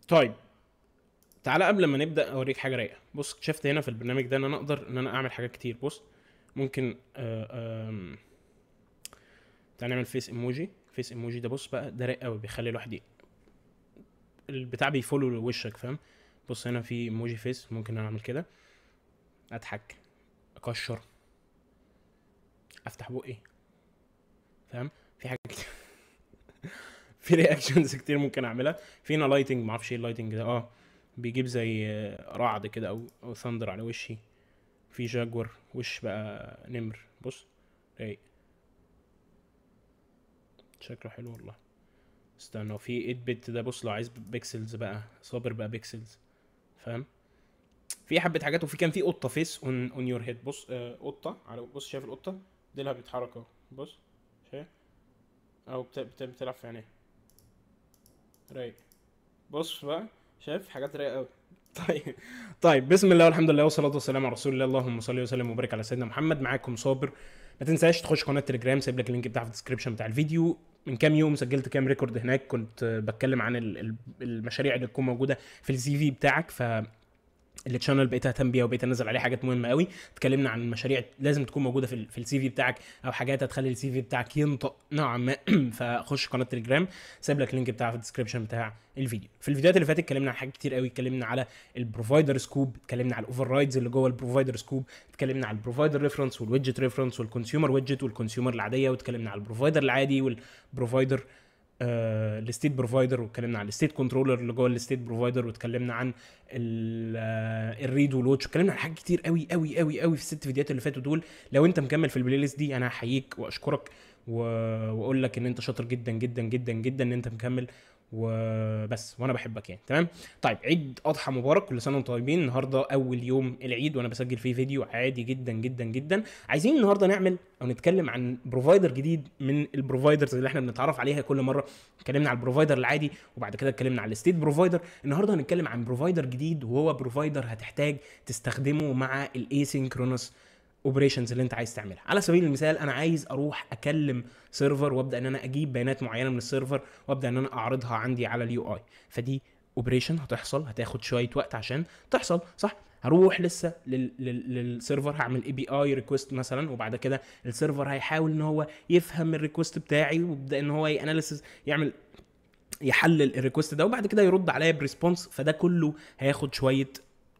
طيب تعالى قبل ما نبدا اوريك حاجه رايقه. بص اكتشفت هنا في البرنامج ده ان انا اقدر ان انا اعمل حاجات كتير. بص ممكن تعالى نعمل فيس ايموجي. فيس ايموجي ده بص بقى ده رايق قوي، بيخلي الواحد البتاع بيفولو وشك، فاهم؟ بص هنا في ايموجي فيس، ممكن اعمل كده، اضحك، اكشر، افتح بقي، فاهم؟ في حاجه كتير في رياكشنز كتير ممكن اعملها. في هنا لايتنج، معرفش ايه اللايتنج ده. بيجيب زي رعد كده او ثاندر على وشي. في جاكور وش بقى نمر. بص رايق، شكله حلو والله. استنى، وفي 8 بت ده، بص لو عايز بيكسلز بقى صابر بقى بيكسلز، فاهم؟ في حبه حاجات. وفي كان في قطه فيس اون يور هيد. بص قطه على، بص شايف القطه ديلها بيتحرك اهو. بص شايف، او بتلعب في عينيها. رايق. بص بقى، شايف حاجات رايقه قوي. طيب. طيب بسم الله والحمد لله والصلاه والسلام على رسول الله، اللهم صل وسلم وبارك على سيدنا محمد. معاكم صابر. ما تنساش تخش قناه تليجرام، سايب لك اللينك بتاعها في الديسكربشن بتاع الفيديو. من كام يوم سجلت كام ريكورد هناك، كنت بتكلم عن المشاريع اللي تكون موجوده في السي في بتاعك. التشانل بقيت اهتم بيها وبقيت انزل عليه حاجات مهمه قوي. اتكلمنا عن مشاريع لازم تكون موجوده في السي في بتاعك، او حاجات هتخلي السي في بتاعك ينطق نوعا ما. فخش قناه تليجرام، سايب لك اللينك بتاعها في الديسكربشن بتاع الفيديو. في الفيديوهات اللي فاتت اتكلمنا عن حاجات كتير قوي. اتكلمنا على البروفايدر سكوب، اتكلمنا على الاوفر رايدز اللي جوه البروفايدر سكوب، اتكلمنا على البروفايدر ريفرنس والويدجت ريفرنس والكونسيومر ويدجت والكونسيومر العاديه، واتكلمنا على البروفايدر العادي والبروفايدر الستيت بروفايدر، واتكلمنا عن الستيت كنترولر اللي جوه الستيت بروفايدر، واتكلمنا عن الريد والواتش، واتكلمنا عن حاجات كتير قوي قوي قوي قوي في الست فيديوهات اللي فاتوا دول. لو انت مكمل في البلاي ليست دي انا هحييك واشكرك واقول لك ان انت شاطر جدا جدا جدا جدا ان انت مكمل وبس، وانا بحبك يعني. تمام. طيب عيد اضحى مبارك، كل سنه وانتم طيبين. النهارده اول يوم العيد وانا بسجل فيه فيديو عادي جدا جدا جدا. عايزين النهارده نعمل او نتكلم عن بروفايدر جديد من البروفايدرز اللي احنا بنتعرف عليها كل مره. اتكلمنا على البروفايدر العادي، وبعد كده اتكلمنا على الستيت بروفايدر. النهارده هنتكلم عن بروفايدر جديد، وهو بروفايدر هتحتاج تستخدمه مع الايسينكرونس اوبريشنز اللي انت عايز تعملها. على سبيل المثال انا عايز اروح اكلم سيرفر وابدا ان انا اجيب بيانات معينه من السيرفر وابدا ان انا اعرضها عندي على اليو اي. فدي اوبريشن هتحصل، هتاخد شويه وقت عشان تحصل، صح؟ هروح لسه للسيرفر، هعمل اي بي اي ريكوست مثلا، وبعد كده السيرفر هيحاول ان هو يفهم الريكوست بتاعي ويبدا ان هو ياناليسز، يعمل يحلل الريكوست ده، وبعد كده يرد عليا بريسبونس. فده كله هياخد شويه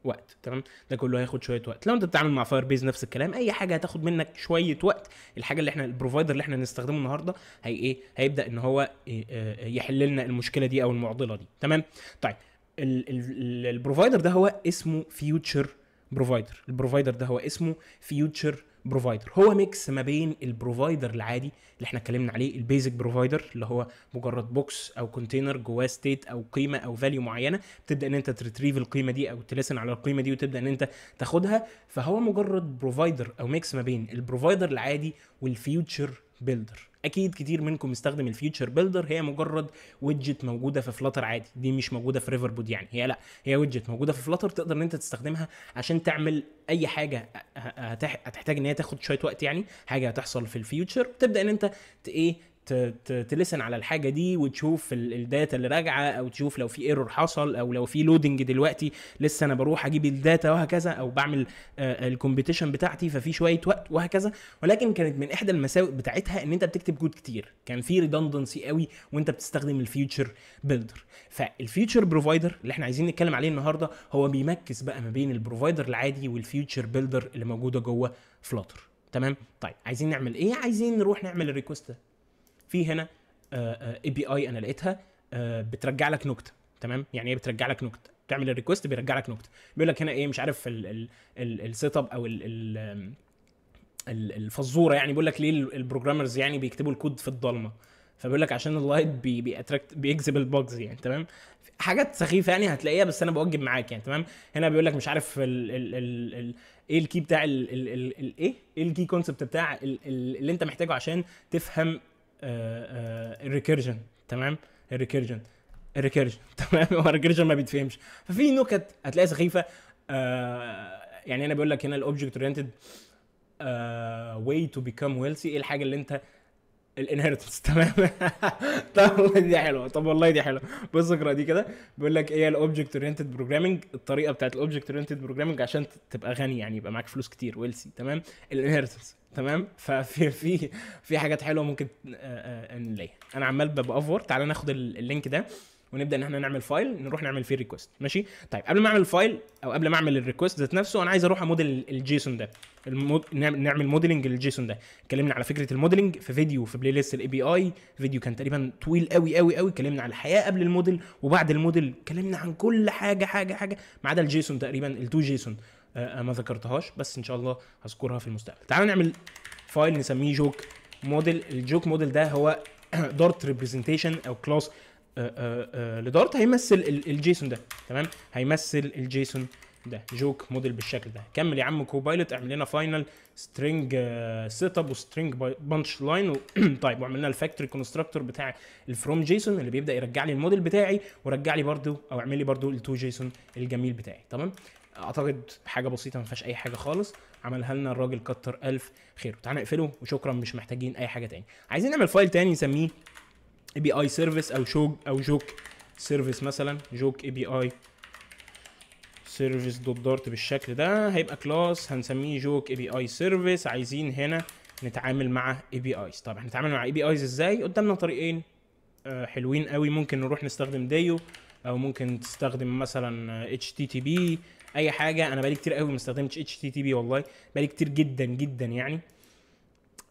وقت. تمام، ده كله هياخد شويه وقت. لو انت بتتعامل مع فاير بيز نفس الكلام، اي حاجه هتاخد منك شويه وقت. الحاجه اللي احنا البروفايدر اللي احنا هنستخدمه النهارده هي ايه، هيبدا ان هو يحل لنا المشكله دي او المعضله دي. تمام. طيب البروفايدر ده هو اسمه فيوتشر بروفايدر. البروفايدر ده هو اسمه فيوتشر بروفايدر. هو ميكس ما بين البروفايدر العادي اللي احنا اتكلمنا عليه، البيزك بروفايدر، اللي هو مجرد بوكس او كونتينر جواه ستيت او قيمه او فاليو معينه، بتبدا ان انت تريتريف القيمه دي او تلسن على القيمه دي وتبدا ان انت تاخدها. فهو مجرد بروفايدر او ميكس ما بين البروفايدر العادي والفيوتشر بيلدر. اكيد كتير منكم استخدم الفيوتشر بيلدر، هي مجرد ويدجت موجوده في فلاتر عادي، دي مش موجوده في ريفر بود يعني، هي لا، هي ويدجت موجوده في فلاتر تقدر ان انت تستخدمها عشان تعمل اي حاجه هتحتاج ان هي تاخد شويه وقت، يعني حاجه هتحصل في الفيوتشر، تبدا ان انت ايه تلسن على الحاجه دي وتشوف الداتا اللي راجعه، او تشوف لو في ايرور حصل، او لو في لودنج دلوقتي لسه انا بروح اجيب الداتا وهكذا، او بعمل الكومبيتيشن بتاعتي ففي شويه وقت وهكذا. ولكن كانت من احدى المساوئ بتاعتها ان انت بتكتب كود كتير، كان في ريدندنسي قوي وانت بتستخدم الفيوتشر بيلدر. فالفيوتشر بروفايدر اللي احنا عايزين نتكلم عليه النهارده هو بيمكس بقى ما بين البروفايدر العادي والفيوتشر بيلدر اللي موجوده جوه فلاتر. تمام. طيب عايزين نعمل ايه؟ عايزين نروح نعمل الريكوست ده. في هنا اي بي اي انا لقيتها بترجع لك نكته. تمام، يعني ايه بترجع لك نكته؟ تعمل الريكوست بيرجع لك نكته، بيقول لك هنا ايه، مش عارف السيت اب او الفزوره، يعني بيقول لك ليه البروجرامرز يعني بيكتبوا الكود في الضلمه. فبيقول لك عشان اللايت بيأتراكت، بيجذب الباجز يعني. تمام، حاجات سخيفه يعني هتلاقيها، بس انا بوجب معاك يعني. تمام. هنا بيقول لك مش عارف ايه الكي بتاع ايه الكي كونسبت بتاع اللي انت محتاجه عشان تفهم الريكيرجن. تمام، الريكيرجن تمام. هو الريكيرجن ما بيتفهمش، ففي نكت هتلاقيها سخيفه. يعني انا بيقول لك هنا الاوبجكت اورينتد واي تو بيكام ويلسي، ايه الحاجه اللي انت الانهيرتنس تمام. طب والله دي حلوه، طب والله دي حلوه. بص اقرا دي كده، بيقول لك ايه الاوبجكت اورينتد بروجرامنج، الطريقه بتاعت الاوبجكت اورينتد بروجرامنج عشان تبقى غني، يعني يبقى معاك فلوس كتير ويلسي. تمام. الانهيرتنس تمام. في حاجات حلوه ممكن نلاقيها. انا عمال بافور، تعالى ناخد اللينك ده ونبدا ان احنا نعمل فايل، نروح نعمل فيه ريكوست. ماشي. طيب قبل ما اعمل الفايل او قبل ما اعمل الريكوست ذات نفسه، انا عايز اروح اموديل الجيسون ده. نعمل موديلنج للجيسون ده. اتكلمنا على فكره الموديلنج في فيديو في بلاي ليست الاي بي اي، فيديو كان تقريبا طويل قوي قوي قوي. اتكلمنا على الحياه قبل الموديل وبعد الموديل، اتكلمنا عن كل حاجه ما عدا الجيسون تقريبا، التو جيسون ما ذكرتهاش، بس ان شاء الله هذكرها في المستقبل. تعالوا نعمل فايل نسميه جوك موديل. الجوك موديل ده هو دارت ريبريزنتيشن او كلاس لدارت هيمثل الجيسون ده. تمام. هيمثل الجيسون ده جوك موديل بالشكل ده. كمل يا عم كوبايلوت، اعمل لنا فاينل سترينج سيت اب وسترينج بانش لاين طيب، وعملنا الفاكتوري كونستراكتور بتاع الفروم جيسون اللي بيبدا يرجع لي الموديل بتاعي، ورجع لي برده او اعمل لي برده التو جيسون الجميل بتاعي. تمام. اعتقد حاجه بسيطه ما فيهاش اي حاجه خالص، عملها لنا الراجل كتر الف خير. تعالى نقفله وشكرا، مش محتاجين اي حاجه تاني. عايزين نعمل فايل تاني نسميه اي بي اي سيرفيس او جوك سيرفيس مثلا، جوك اي بي اي سيرفيس دوت دارت بالشكل ده. هيبقى كلاس هنسميه جوك اي بي اي سيرفيس. عايزين هنا نتعامل مع اي بي ايز. طب هنتعامل مع اي بي ايز ازاي؟ قدامنا طريقين حلوين قوي. ممكن نروح نستخدم ديو، او ممكن تستخدم مثلا اتش تي تي بي، اي حاجه. انا بقالي كتير قوي ما استخدمتش اتش تي تي بي، والله بقالي كتير جدا جدا يعني.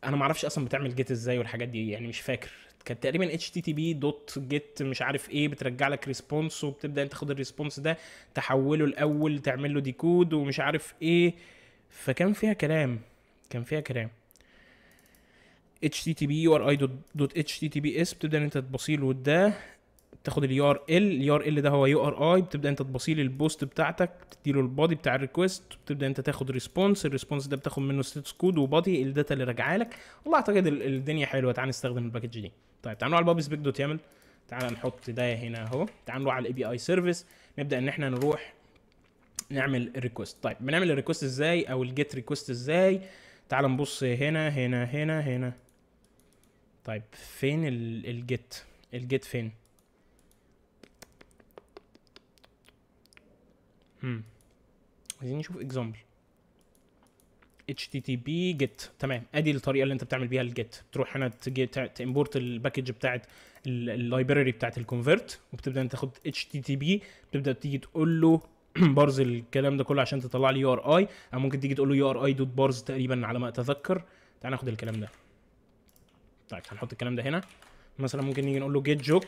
انا ما اعرفش اصلا بتعمل جيت ازاي والحاجات دي، يعني مش فاكر. كانت تقريبا اتش تي تي بي دوت جيت مش عارف ايه، بترجع لك ريسبونس، وبتبدا انت تاخد الريسبونس ده تحوله الاول تعمل له ديكود ومش عارف ايه. فكان فيها كلام، كان فيها كلام. اتش تي تي بي يو ار اي دوت اتش تي تي بي اس، بتبدا انت تبصيل وده تاخد اليو ار ال. اليو ار ال ده هو يو ار اي. بتبدا انت تبصيل البوست بتاعتك، تديله البادي بتاع الريكوست، بتبدا انت تاخد ريسبونس. الريسبونس ده بتاخد منه ستاتس كود وبادي الداتا اللي راجعه لك. والله اعتقد الدنيا حلوه. تعال نستخدم الباكج دي. طيب تعالوا على البابل سبيك دوت يامل. تعال نحط ده هنا اهو. تعال نروح على الاي بي اي سيرفيس، نبدا ان احنا نروح نعمل الريكوست. طيب بنعمل الريكوست ازاي او الجيت ريكوست ازاي؟ تعال نبص هنا. طيب فين الجيت؟ الجيت فين؟ عايزين نشوف اكزامبل. HTTP get. تمام. ادي الطريقه اللي انت بتعمل بيها الجيت. تروح هنا تimporт الباكج بتاعت اللايبراري بتاعت الكونفرت، وبتبدا انت تاخد HTTP. بتبدا تيجي تقول له بارز الكلام ده كله عشان تطلع لي يو ار اي، او ممكن تيجي تقول له يو ار اي دوت بارز تقريبا على ما اتذكر. تعال ناخد الكلام ده. طيب هنحط الكلام ده هنا. مثلا ممكن نيجي نقول له جيت جوك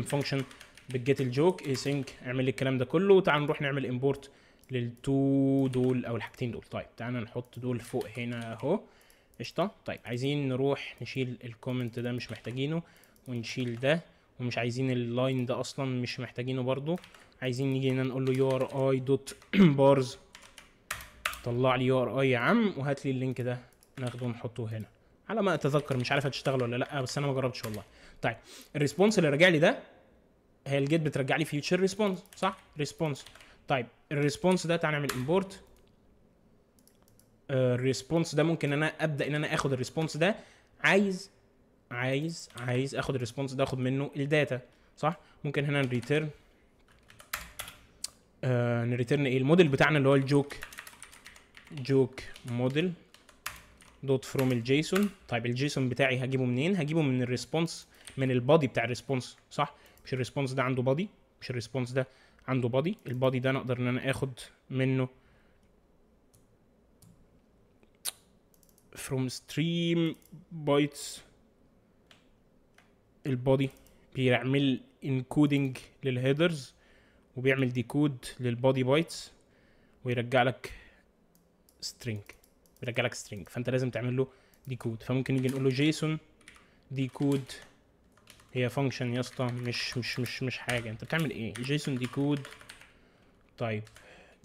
فانكشن بتجيت الجوك اي سينك، اعمل لي الكلام ده كله. وتعال نروح نعمل امبورت للتو دول او الحاجتين دول. طيب تعالى نحط دول فوق هنا اهو. قشطه. طيب عايزين نروح نشيل الكومنت ده مش محتاجينه، ونشيل ده، ومش عايزين اللاين ده اصلا مش محتاجينه برضو. عايزين نيجي هنا نقول له يو ار اي دوت بارز، طلع لي يو ار اي يا عم، وهات لي اللينك ده ناخده ونحطه هنا. على ما اتذكر، مش عارف هتشتغل ولا لا، بس انا ما جربتش والله. طيب الريسبونس اللي راجع لي ده، هي الجيت بترجع لي فيوتشر ريسبونس صح؟ ريسبونس. طيب الريسبونس ده تعال نعمل امبورت. الريسبونس ده ممكن انا ابدا ان انا اخد الريسبونس ده. عايز اخد الريسبونس ده، اخد منه الداتا صح؟ ممكن هنا نريتيرن نريتيرن ايه؟ الموديل بتاعنا اللي هو الجوك موديل دوت فروم الجيسون. طيب الجيسون بتاعي هجيبه منين؟ هجيبه من الريسبونس، من البادي بتاع الريسبونس صح؟ مش الريسبونس ده عنده بادي؟ مش الريسبونس ده عنده بادي؟ البادي ده انا اقدر ان انا اخد منه from stream bytes. البادي بيعمل encoding للهيدرز، وبيعمل ديكود للبادي بايتس، ويرجع لك string. فانت لازم تعمل له ديكود. فممكن نيجي نقول له جيسون ديكود. هي فانكشن يا اسطى، مش حاجه. انت بتعمل ايه؟ جيسون ديكود. طيب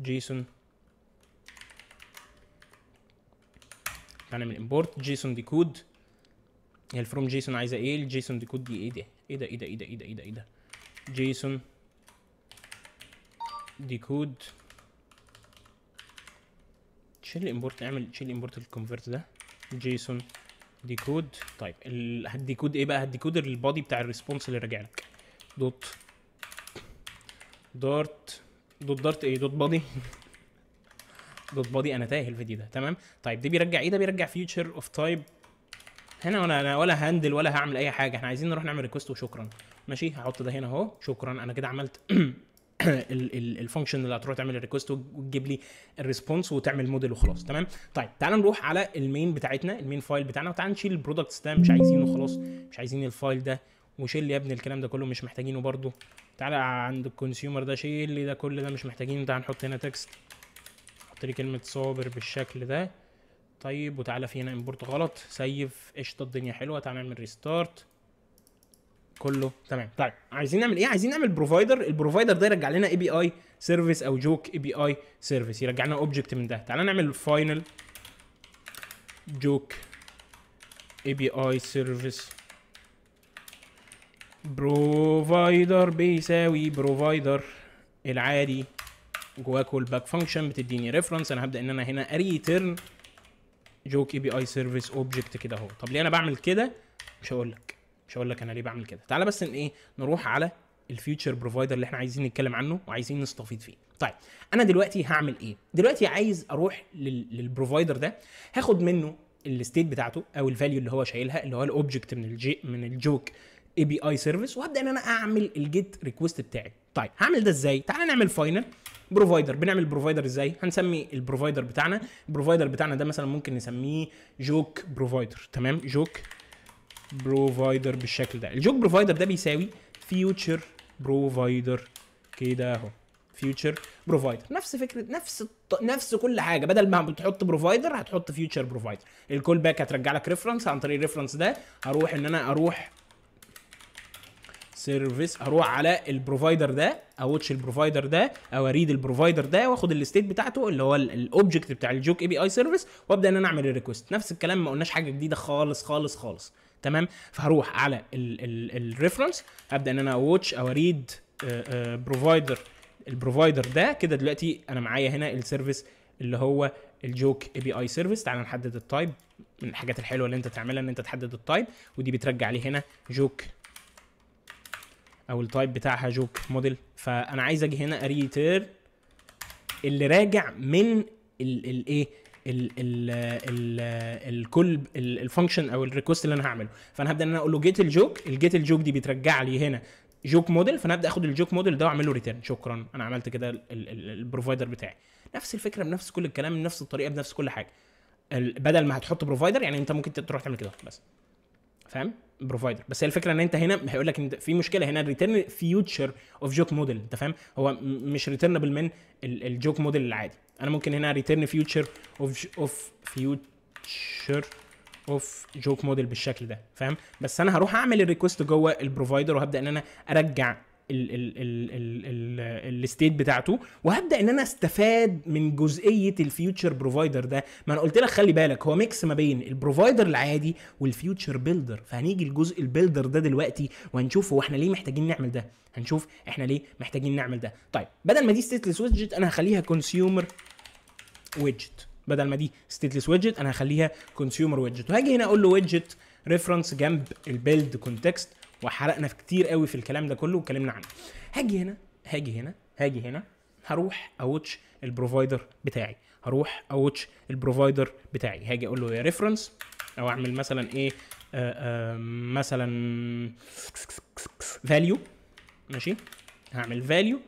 جيسون هنعمل امبورت جيسون ديكود. هي الفروم جيسون عايزه ايه؟ الجيسون ديكود دي ايه ده؟ جيسون ديكود. شيل الامبورت، اعمل شيل امبورت الكونفرت ده. جيسون ديكود. طيب هديكود ايه بقى؟ هديكود البادي بتاع الريسبونس اللي راجع لك. دوت دارت ايه؟ دوت بادي دوت بادي. انا تايه الفيديو ده. تمام. طيب ده بيرجع ايه؟ ده بيرجع فيوتشر اوف تايب. هنا انا ولا هاندل ولا هعمل اي حاجه، احنا عايزين نروح نعمل ريكوست وشكرا. ماشي، هحط ده هنا اهو. شكرا، انا كده عملت الفانكشن اللي هتروح تعمل الريكوست وتجيب لي الريسبونس وتعمل موديل وخلاص. تمام. طيب تعال نروح على المين بتاعتنا، المين فايل بتاعنا، وتعال نشيل البرودكتس ده، مش عايزينه خلاص، مش عايزين الفايل ده. وشيل لي يا ابني الكلام ده كله، مش محتاجينه برده. تعالى عند الكونسيومر ده، شيل لي ده، كل ده مش محتاجينه. تعال نحط هنا تكست، حط لي كلمه صابر بالشكل ده. طيب وتعالى في هنا امبورت غلط، سيف قشطه، الدنيا حلوه. تعالى نعمل ريستارت، كله تمام. طيب عايزين نعمل ايه؟ عايزين نعمل بروفايدر. البروفايدر ده يرجع لنا اي بي اي سيرفيس او جوك اي بي اي سيرفيس، يرجع لنا اوبجكت من ده. تعالى نعمل فاينل جوك اي بي اي سيرفيس بروفايدر بيساوي بروفايدر العادي جواه كول باك فانكشن بتديني ريفرنس. انا هبدا ان انا هنا اريترن جوك اي بي اي سيرفيس اوبجكت كده اهو. طب ليه انا بعمل كده؟ مش هقول لك انا ليه بعمل كده. تعالى بس ايه، نروح على الفيوتشر بروفايدر اللي احنا عايزين نتكلم عنه وعايزين نستفيد فيه. طيب انا دلوقتي هعمل ايه؟ دلوقتي عايز اروح للبروفايدر ده، هاخد منه الستيت بتاعته او الفاليو اللي هو شايلها، اللي هو الاوبجكت من الجوك اي بي اي سيرفيس، وهبدا ان انا اعمل الجيت ريكوست بتاعي. طيب هعمل ده ازاي؟ تعالى نعمل فاينل بروفايدر. بنعمل بروفايدر ازاي؟ هنسمي البروفايدر بتاعنا ده مثلا ممكن نسميه جوك بروفايدر. تمام، جوك بروفايدر بالشكل ده. الجوك بروفايدر ده بيساوي فيوتشر بروفايدر كده اهو. فيوتشر بروفايدر نفس فكره، نفس كل حاجه. بدل ما بتحط بروفايدر هتحط فيوتشر بروفايدر. الكول باك هترجع لك ريفرنس، عن طريق الريفرنس ده هروح ان انا اروح سيرفيس، اروح على البروفايدر ده، اوتش البروفايدر ده او اريد البروفايدر ده، واخد الستيت بتاعته اللي هو الاوبجكت بتاع الجوك اي بي اي سيرفيس، وابدا ان انا اعمل الريكوست. نفس الكلام، ما قلناش حاجه جديده خالص خالص خالص. تمام. فهروح على الريفرنس، ابدا ان انا اوتش او اريد بروفايدر البروفايدر ده كده. دلوقتي انا معايا هنا السيرفيس اللي هو الجوك اي بي اي سيرفيس. تعال نحدد التايب. من الحاجات الحلوه اللي انت تعملها ان انت تحدد التايب، ودي بترجع لي هنا جوك او التايب بتاعها جوك موديل. فانا عايز اجي هنا اريتير اللي راجع من الايه الكل الفانكشن او الريكوست اللي انا هعمله. فانا هبدا ان انا اقول له جيت الجوك دي بترجع لي هنا جوك موديل. فانا ابدا اخد الجوك موديل ده واعمل له ريتيرن. شكرا، انا عملت كده البروفايدر بتاعي. نفس الفكره، بنفس كل الكلام، بنفس الطريقه، بنفس كل حاجه. بدل ما هتحط بروفايدر، يعني انت ممكن تروح تعمل كده بس، فاهم؟ بروفايدر. بس هي الفكره ان انت هنا هيقول لك ان في مشكله هنا، ريتيرن فيوتشر اوف جوك موديل. انت فاهم؟ هو مش ريتيرنبل من الجوك موديل العادي. انا ممكن هنا ريتيرن فيوتشر اوف فيوتشر اوف جوك موديل بالشكل ده، فاهم؟ بس انا هروح اعمل الريكوست جوه البروفايدر، وهبدا ان انا ارجع الستيت بتاعته، وهبدا ان انا استفاد من جزئيه الفيوتشر بروفايدر ده. ما انا قلت لك خلي بالك، هو ميكس ما بين البروفايدر العادي والفيوتشر بيلدر. فهنيجي الجزء البيلدر ده دلوقتي وهنشوف هو احنا ليه محتاجين نعمل ده. هنشوف احنا ليه محتاجين نعمل ده. طيب بدل ما دي ستيتلس ويدجت انا هخليها كونسيومر ويدجت. بدل ما دي ستيتلس ويدجت انا هخليها كونسيومر ويدجت. وهاجي هنا اقول له ويدجت ريفرنس جنب البيلد كونتكست. وحرقنا في كتير قوي في الكلام ده كله واتكلمنا عنه. هاجي هنا هروح اوتش البروفايدر بتاعي. هاجي اقول له يا ريفرنس، او اعمل مثلا ايه، مثلا فاليو. ماشي، هعمل فاليو،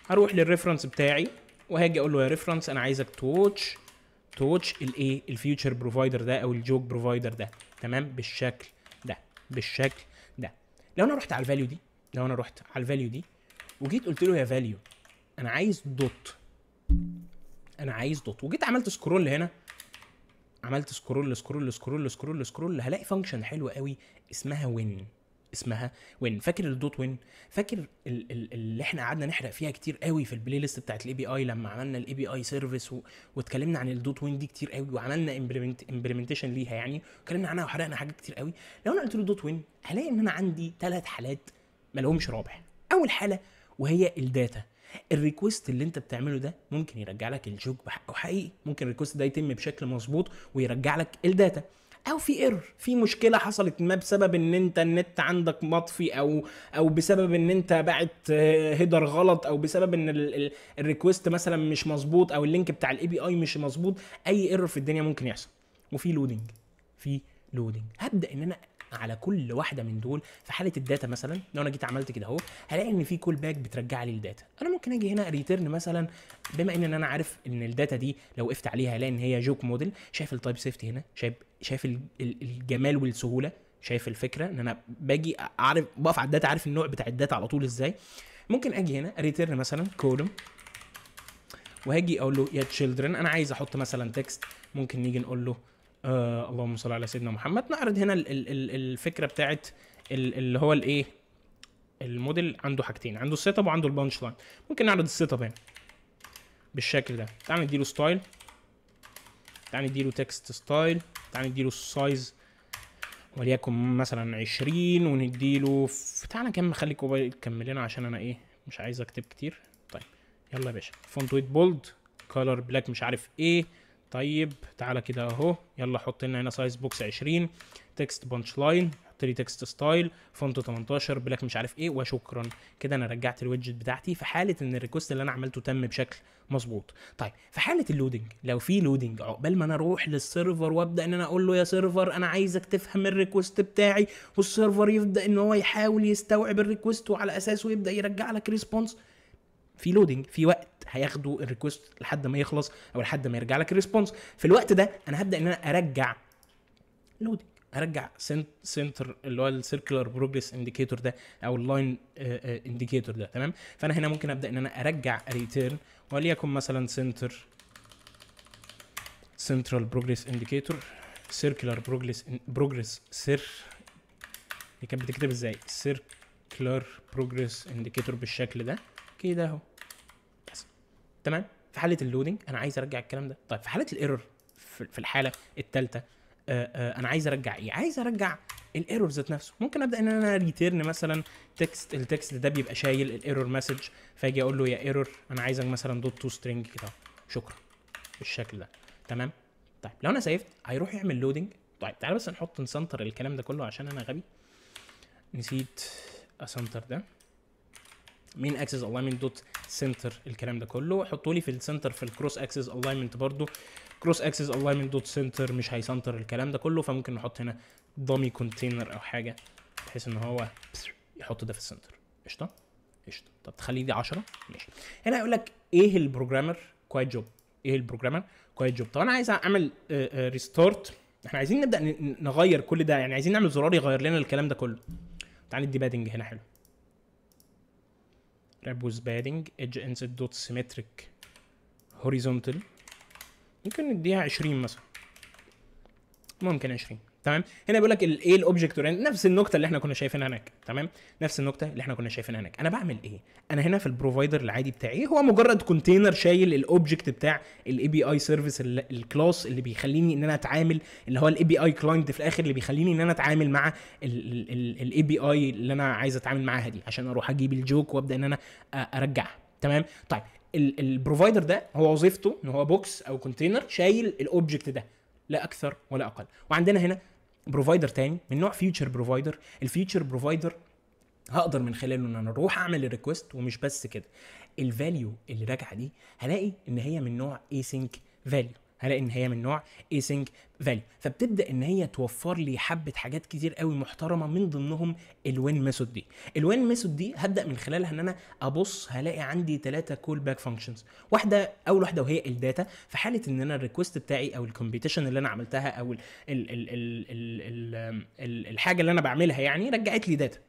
هروح للريفرنس بتاعي وهاجي اقول له يا ريفرنس انا عايزك توتش الايه، الفيوتشر بروفايدر ده او الجوك بروفايدر ده. تمام، بالشكل ده. لو انا رحت على الفاليو دي وجيت قلت له يا فاليو انا عايز دوت، وجيت عملت سكرول هنا، عملت سكرول، هلاقي فانكشن حلوه قوي اسمها وين. فاكر الدوت وين؟ فاكر اللي احنا قعدنا نحرق فيها كتير قوي في البلاي ليست بتاعت الاي بي اي لما عملنا الاي بي اي سيرفيس واتكلمنا عن الدوت وين دي كتير قوي، وعملنا امبلمنتيشن ليها يعني، واتكلمنا عنها وحرقنا حاجات كتير قوي. لو انا قلت له دوت وين هلاقي ان انا عندي 3 حالات ما لهمش رابع. اول حاله وهي الداتا. الريكوست اللي انت بتعمله ده ممكن يرجع لك الجوك بحقه حقيقي، ممكن الريكوست ده يتم بشكل مظبوط ويرجع لك الداتا. او في ايرور، في مشكله حصلت ما بسبب ان انت النت عندك مطفي، او بسبب ان انت باعت هيدر غلط، او بسبب ان الريكوست مثلا مش مظبوط، او اللينك بتاع الاي بي اي مش مظبوط. اي ايرور في الدنيا ممكن يحصل. وفي لودنج، في لودنج. هبدا ان انا على كل واحده من دول، في حاله الداتا مثلا لو انا جيت عملت كده اهو، هلاقي ان في كول باك بترجع لي الداتا. انا ممكن اجي هنا ريتيرن مثلا، بما ان انا عارف ان الداتا دي لو وقفت عليها هلاقي ان هي جوك موديل. شايف التايب سيفتي هنا، شايف الجمال والسهوله، شايف الفكره ان انا باجي اعرف، بقف على الداتا عارف النوع بتاع الداتا على طول ازاي. ممكن اجي هنا ريتيرن مثلا كولوم، وهاجي اقول له يا تشيلدرن انا عايز احط مثلا تكست. ممكن نيجي نقول له اللهم صل على سيدنا محمد. نعرض هنا الفكره بتاعت اللي هو الايه، الموديل عنده حاجتين، عنده السيت اب وعنده البانش لاين. ممكن نعرض السيت اب هنا بالشكل ده. تعال نديله ستايل، تعال نديله تكست ستايل، تعال نديله السايز وليكن مثلا 20، ونديله تعال نكمل، خلي كوبايل يكمل لنا عشان انا ايه مش عايز اكتب كتير. طيب يلا يا باشا، فونت ويت بولد، كولر بلاك مش عارف ايه. طيب تعالى كده اهو، يلا حط لنا هنا سايز بوكس 20، تكست بانش لاين، حط لي تكست ستايل، فونت 18 بلاك مش عارف ايه، وشكرا. كده انا رجعت الويدجت بتاعتي في حاله ان الريكوست اللي انا عملته تم بشكل مظبوط. طيب في حاله اللودنج، لو في لودنج عقبال ما انا اروح للسيرفر وابدا ان انا اقول له يا سيرفر انا عايزك تفهم الريكوست بتاعي، والسيرفر يبدا ان هو يحاول يستوعب الريكوست وعلى اساسه يبدا يرجع لك ريسبونس، في لودنج، في وقت هياخده الريكوست لحد ما يخلص او لحد ما يرجع لك ريسبونس. في الوقت ده انا هبدا ان انا ارجع لودنج، ارجع سنتر اللي هو السيركلر بروجريس انديكيتور ده، او اللاين انديكيتور ده. تمام. فانا هنا ممكن ابدا ان انا ارجع ريتيرن، وليكن مثلا سنترال بروجريس انديكيتور، سيركلر بروجريس هي كانت بتكتب ازاي؟ سيركلر بروجريس انديكيتور بالشكل ده كده اهو. تمام. في حاله اللودنج انا عايز ارجع الكلام ده. طيب في حاله الايرور، في الحاله الثالثه انا عايز ارجع ايه؟ عايز ارجع الايرور ذات نفسه. ممكن ابدا ان انا ريتيرن مثلا تكست، التكست ده بيبقى شايل الايرور مسج، فاجي اقول له يا ايرور انا عايزك مثلا دوت تو سترينج كده، شكرا، بالشكل ده. تمام. طيب لو انا سيفت هيروح يعمل لودنج. طيب تعالى بس نحط نسنتر الكلام ده كله عشان انا غبي، نسيت اسنتر ده. مين اكسس الاينمنت دوت سنتر الكلام ده كله، حطوا لي في السنتر في الكروس اكسس الاينمنت برضو، كروس اكسس الاينمنت دوت سنتر مش هيسنتر الكلام ده كله، فممكن نحط هنا ضمي كونتينر او حاجه بحيث ان هو يحط ده في السنتر. قشطه قشطه. طب تخلي دي 10 ماشي. هنا يقول لك ايه البروجرامر كويت جوب، ايه البروجرامر كويت جوب. طب انا عايز اعمل ريستارت، احنا عايزين نبدا نغير كل ده، يعني عايزين نعمل زرار يغير لنا الكلام ده كله. تعالى ندي بادنج هنا حلو، رابوز بادنج ايدج انسيت دوت سيمتريك هوريزونتال، ممكن نديها 20 مثلا، ممكن 20. تمام. هنا بيقول لك الايه الاوبجكت اورينت، نفس النقطه اللي احنا كنا شايفينها هناك. تمام، نفس النقطه اللي احنا كنا شايفينها هناك. انا بعمل ايه؟ انا هنا في البروفايدر العادي بتاعي هو مجرد كونتينر شايل الاوبجكت بتاع الاي بي اي سيرفيس، الكلاس اللي بيخليني ان انا اتعامل، اللي هو الاي بي اي كلاينت في الاخر اللي بيخليني ان انا اتعامل مع الاي بي اي اللي انا عايز اتعامل معاها دي، عشان اروح اجيب الجوك وابدا ان انا ارجعها. تمام. طيب البروفايدر ده هو وظيفته ان هو بوكس او كونتينر شايل الاوبجكت ده، لا اكثر ولا اقل. وعندنا هنا بروفايدر تاني من نوع فيوتشر بروفايدر. الفيوتشر بروفايدر هقدر من خلاله ان انا اروح اعمل الريكوست، ومش بس كده، الفاليو اللي راجعه دي هلاقي ان هي من نوع async فاليو، هلاقي ان هي من نوع async فاليو. فبتبدا ان هي توفر لي حبه حاجات كتير قوي محترمه، من ضمنهم الوين ميثود دي. الوين ميثود دي هبدا من خلالها ان انا ابص، هلاقي عندي 3 كول باك فانكشنز. اول واحده وهي الداتا، في حاله ان انا الريكوست بتاعي او الكومبيتيشن اللي انا عملتها او ال ال ال ال ال ال الحاجه اللي انا بعملها يعني رجعت لي داتا،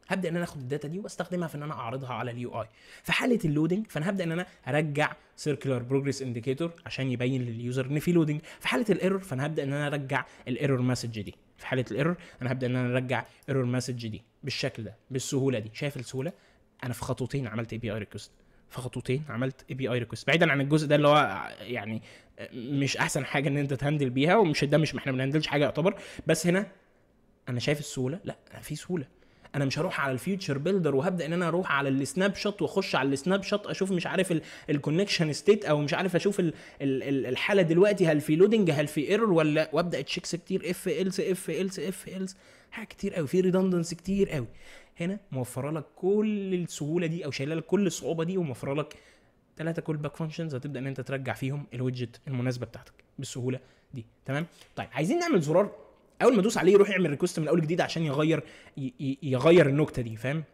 هبدا ان انا اخد الداتا دي واستخدمها في ان انا اعرضها على اليو اي. في حاله اللودنج فانا هبدا ان انا ارجع سيركلر بروجريس انديكيتور عشان يبين لليوزر ان في لودنج. في حاله الايرور فانا هبدا ان انا ارجع الايرور مسج دي. في حاله الايرور انا هبدا ان انا ارجع ايرور مسج دي بالشكل ده، بالسهوله دي. شايف السهوله؟ انا في خطوتين عملت اي بي اي ريكوست، في خطوتين عملت اي بي اي ريكوست، بعيدا عن الجزء ده اللي هو يعني مش احسن حاجه ان انت تهندل بيها، ومش ده، مش احنا ما بنهندلش حاجه يعتبر، بس هنا انا شايف السهوله، لا في سهوله. انا مش هروح على الفيوتشر بيلدر وهبدا ان انا اروح على السناب شوت واخش على السناب شوت اشوف مش عارف الكونكشن ستيت او مش عارف اشوف الحاله دلوقتي هل في لودنج هل في ايرور ولا، وابدا تشيكس كتير اف ايلس اف ايلس اف ايلس، حاجات كتير قوي، في ريدندنس كتير قوي. هنا موفره لك كل السهوله دي او شايله لك كل الصعوبه دي وموفره لك 3 كول باك فانكشنز هتبدا ان انت ترجع فيهم الويدجت المناسبه بتاعتك بالسهوله دي. تمام. طيب عايزين نعمل زرار اول ما ادوس عليه يروح يعمل ريكوست من اول جديد عشان يغير النكته دي، فاهم؟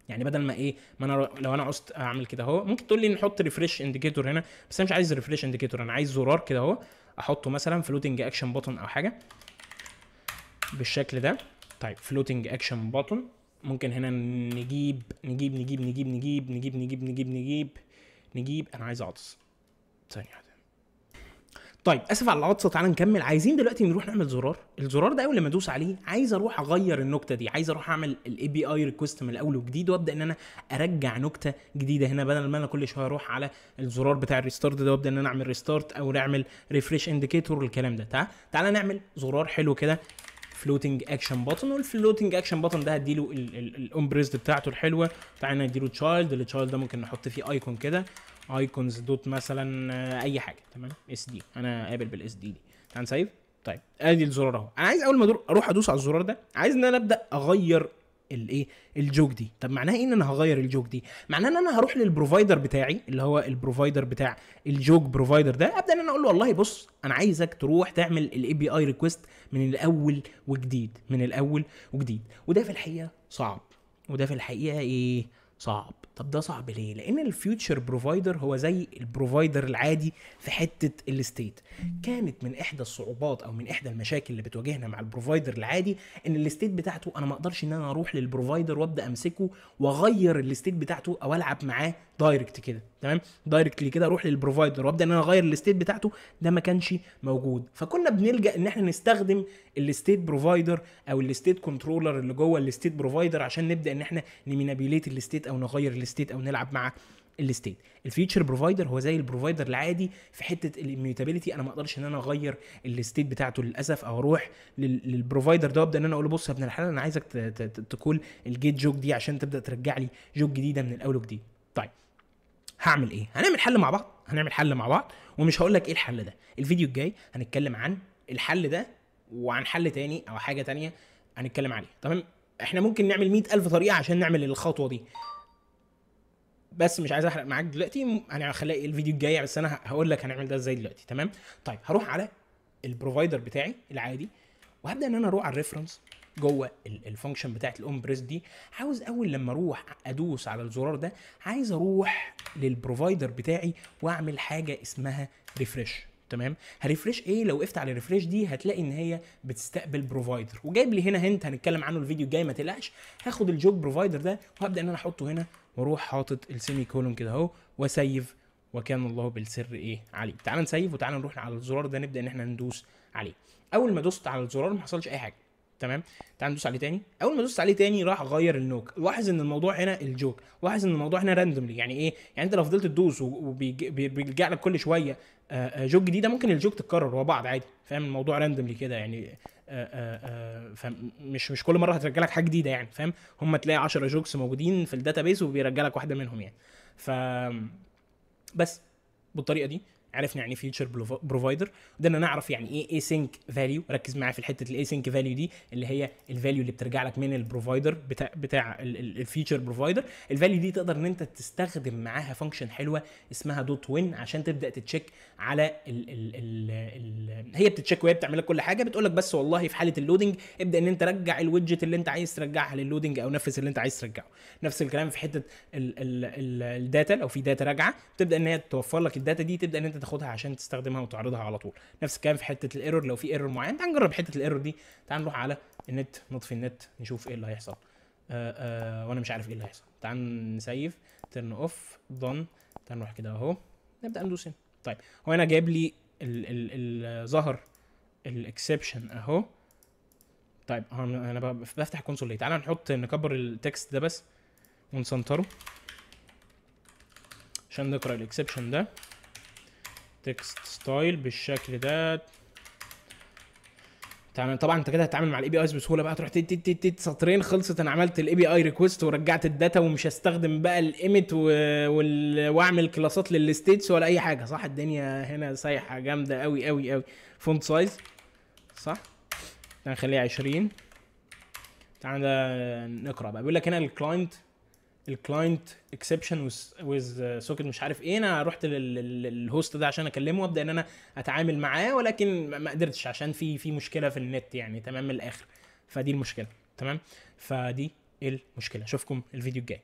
يعني بدل ما ايه، ما انا لو انا عاوز اعمل كده اهو ممكن تقول لي نحط ريفريش انديكيتور هنا، بس انا مش عايز ريفريش انديكيتور، انا عايز زرار كده اهو احطه مثلا فلوتنج اكشن بوتن او حاجه بالشكل ده. طيب فلوتنج اكشن بوتن ممكن هنا نجيب نجيب نجيب نجيب نجيب نجيب نجيب نجيب نجيب نجيب انا عايز اعطس ثانيه واحده. طيب اسف على العطسه، تعالى نكمل. عايزين دلوقتي نروح نعمل زرار، الزرار ده اول لما ادوس عليه عايز اروح اغير النكته دي، عايز اروح اعمل الاي بي اي ريكوست من الاول وجديد وابدا ان انا ارجع نكته جديده هنا، بدل ما انا كل شويه اروح على الزرار بتاع الريستارت ده وابدا ان انا اعمل ريستارت او نعمل ريفريش انديكيتور والكلام ده. تعالى نعمل زرار حلو كده فلوتنج اكشن بوتن، والفلوتنج اكشن بوتن ده هديله الاون بريزد بتاعته الحلوه. تعالى نديله تشايلد، التشايلد ده ممكن نحط فيه ايكون كده، ايكونز دوت مثلا اي حاجه. تمام اس دي، انا قابل بالاس دي دي. تعال نسيف. طيب ادي الزرار اهو. انا عايز اول ما اروح ادوس على الزرار ده عايز ان انا ابدا اغير الايه الجوك دي. طب معناها ايه ان انا هغير الجوك دي؟ معناها ان انا هروح للبروفايدر بتاعي اللي هو البروفايدر بتاع الجوك بروفايدر ده، ابدا ان انا اقول له والله بص انا عايزك تروح تعمل الاي بي اي ريكوست من الاول وجديد، من الاول وجديد. وده في الحقيقه صعب، وده في الحقيقه ايه صعب. طب ده صعب ليه؟ لان الفيوتشر بروفايدر هو زي البروفايدر العادي في حته الستيت. كانت من احدى الصعوبات او من احدى المشاكل اللي بتواجهنا مع البروفايدر العادي ان الستيت بتاعته انا ما اقدرش ان انا اروح للبروفايدر وابدا امسكه واغير الستيت بتاعته او العب معاه دايركت كده. تمام، دايركتلي كده اروح للبروفايدر وابدا ان انا اغير الستيت بتاعته، ده ما كانش موجود. فكنا بنلجا ان احنا نستخدم الستيت بروفايدر او الستيت كنترولر اللي جوه الستيت بروفايدر عشان نبدا ان احنا نمانيبيليت الستيت او نغير الستيت او نلعب مع الستيت. الفيتشر بروفايدر هو زي البروفايدر العادي في حته الاميوتابيلتي، انا ما اقدرش ان انا اغير الستيت بتاعته للاسف، او اروح للبروفايدر ده وابدا ان انا اقول له بص يا ابن الحلال انا عايزك تكول الجيت جوك دي عشان تبدا ترجع لي جوك جديده من الاول وجديد. طيب هعمل ايه؟ هنعمل حل مع بعض، هنعمل حل مع بعض، ومش هقول لك ايه الحل ده. الفيديو الجاي هنتكلم عن الحل ده وعن حل تاني او حاجه تانيه هنتكلم عليه. تمام، احنا ممكن نعمل 100,000 طريقه عشان نعمل الخطوه دي، بس مش عايز احرق معاك دلوقتي، هنخلي الفيديو الجاي، بس انا هقول لك هنعمل ده ازاي دلوقتي. تمام. طيب هروح على البروفايدر بتاعي العادي وهبدا ان انا اروح على الريفرنس جوه الفانكشن بتاعت الاون بريس دي. عاوز اول لما اروح ادوس على الزرار ده عايز اروح للبروفايدر بتاعي واعمل حاجه اسمها ريفريش. تمام، هريفريش ايه؟ لو وقفت على الريفريش دي هتلاقي ان هي بتستقبل بروفايدر، وجايب لي هنا هنت هنتكلم عنه الفيديو الجاي ما تقلقش. هاخد الجوك بروفايدر ده وهبدا ان انا احطه هنا واروح حاطط السيمي كولون كده اهو واسيف، وكان الله بالسر ايه عليم. تعال نسيف وتعال نروح على الزرار ده نبدا ان احنا ندوس عليه. اول ما دوست على الزرار ما حصلش اي حاجه. تمام، تعال ندوس عليه تاني. اول ما دوست عليه تاني راح غير النوك. لاحظ ان الموضوع هنا الجوك، لاحظ ان الموضوع هنا راندوملي. يعني ايه؟ يعني انت لو فضلت تدوس وبيرجع لك كل شويه جوك جديده، ممكن الجوك تتكرر ورا بعض عادي، فاهم؟ الموضوع راندوملي كده يعني. فمش كل مره هترجع لك حاجه جديده يعني، فاهم؟ هم تلاقي 10 جوكس موجودين في الداتابيس وبيرجع لك واحده منهم يعني. ف بس بالطريقه دي عرفنا يعني ايه فيوتشر بروفايدر، وقدرنا نعرف يعني ايه اسync فاليو. ركز معايا في الحته الاسync فاليو دي اللي هي الفاليو اللي بترجع لك من البروفايدر بتاع الفيوتشر بروفايدر. الفاليو دي تقدر ان انت تستخدم معاها فانكشن حلوه اسمها دوت وين عشان تبدا تتشيك على هي بتتشيك وهي بتعمل لك كل حاجه، بتقول لك بس والله في حاله اللودنج ابدا ان انت رجع الويدجت اللي انت عايز ترجعها للودنج او نفذ اللي انت عايز ترجعه. نفس الكلام في حته الداتا، لو في داتا راجعه بتبدا ان هي توفر لك الداتا دي تبدا ان انت تاخدها عشان تستخدمها وتعرضها على طول. نفس الكلام في حته الايرور، لو في ايرور معين تعال نجرب حته الايرور دي. تعال نروح على النت، نطفي النت نشوف ايه اللي هيحصل. وانا مش عارف ايه اللي هيحصل. تعال نسيف ترن اوف ضن، تعال نروح كده اهو نبدا ندوس هنا. طيب هو انا جايب لي ظهر الاكسبشن اهو. طيب انا بفتح الكونسول ليه؟ تعال نكبر التكست ده بس ونسنتره عشان نقرا الاكسبشن ده. تكست ستايل بالشكل ده، تمام. طبعا انت كده هتتعامل مع الاي بي ايز بسهوله بقى، تروح سطرين خلصت، انا عملت الاي بي اي ريكوست ورجعت الداتا، ومش هستخدم بقى الايميت واعمل كلاسات للستيتس ولا اي حاجه. صح؟ الدنيا هنا سايحه جامده قوي قوي قوي. فونت سايز صح، هنخليها 20. تعالى نقرا بقى. بيقول لك هنا الكلاينت اكسبشن ويز سوكت مش عارف ايه. انا رحت للهوست ده عشان اكلمه وابدا ان انا اتعامل معاه، ولكن ما قدرتش عشان في مشكله في النت يعني. تمام من الاخر، فدي المشكله. تمام، فدي المشكله. اشوفكم الفيديو الجاي.